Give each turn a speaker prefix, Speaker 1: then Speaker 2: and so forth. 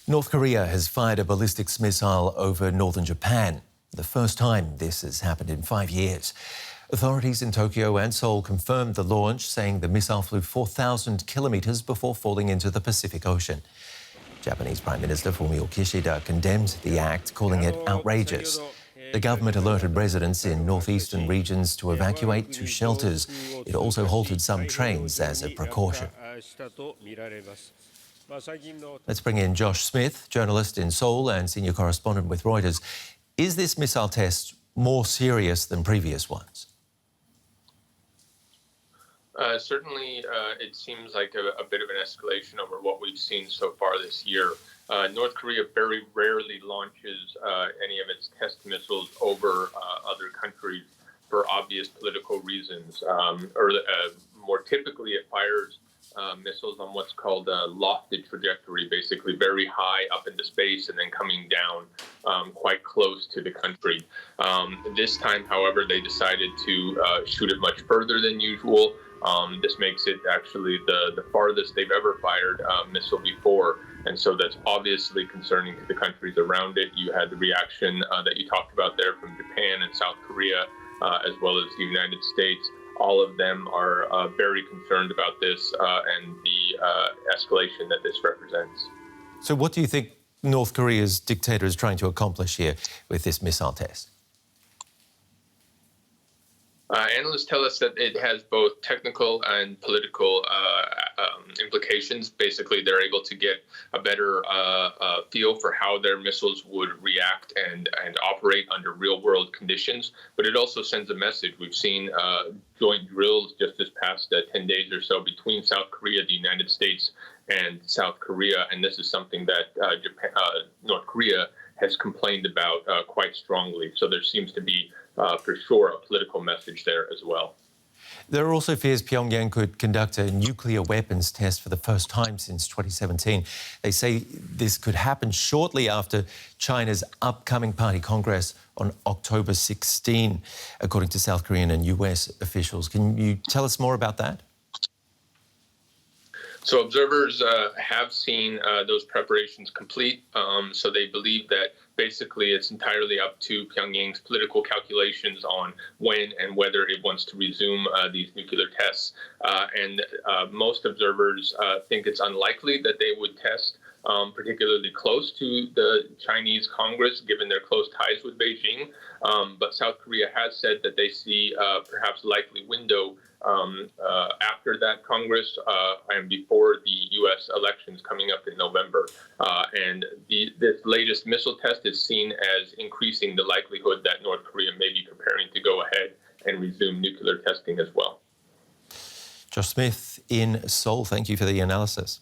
Speaker 1: North Korea has fired a ballistic missile over northern Japan. The first time this has happened in 5 years. Authorities in Tokyo and Seoul confirmed the launch, saying the missile flew 4,000 kilometres before falling into the Pacific Ocean. Japanese Prime Minister Fumio Kishida condemned the act, calling it outrageous. The government alerted residents in northeastern regions to evacuate to shelters. It also halted some trains as a precaution. Let's bring in Josh Smith, journalist in Seoul and senior correspondent with Reuters. Is this missile test more serious than previous ones?
Speaker 2: Certainly, it seems like a bit of an escalation over what we've seen so far this year. North Korea very rarely launches any of its test missiles over other countries for obvious political reasons. More typically, it fires missiles on what's called a lofted trajectory, basically very high up into space and then coming down quite close to the country. This time, however, they decided to shoot it much further than usual. This makes it actually the farthest they've ever fired a missile before. And so that's obviously concerning to the countries around it. You had the reaction that you talked about there from Japan and South Korea, as well as the United States. All of them are very concerned about this and the escalation that this represents.
Speaker 1: So what do you think North Korea's dictator is trying to accomplish here with this missile test?
Speaker 2: Analysts tell us that it has both technical and political implications. Basically, they're able to get a better feel for how their missiles would react and operate under real-world conditions. But it also sends a message. We've seen joint drills just this past 10 days or so between South Korea, the United States, and South Korea. And this is something that North Korea has complained about quite strongly. So there seems to be for sure, a political message there as well.
Speaker 1: There are also fears Pyongyang could conduct a nuclear weapons test for the first time since 2017. They say this could happen shortly after China's upcoming Party Congress on October 16, according to South Korean and US officials. Can you tell us more about that?
Speaker 2: So observers have seen those preparations complete. So they believe that basically it's entirely up to Pyongyang's political calculations on when and whether it wants to resume these nuclear tests. And most observers think it's unlikely that they would test particularly close to the Chinese Congress, given their close ties with Beijing. But South Korea has said that they see perhaps likely window after that Congress and before the U.S. elections coming up in November. And this latest missile test is seen as increasing the likelihood that North Korea may be preparing to go ahead and resume nuclear testing as well.
Speaker 1: Josh Smith in Seoul, thank you for the analysis.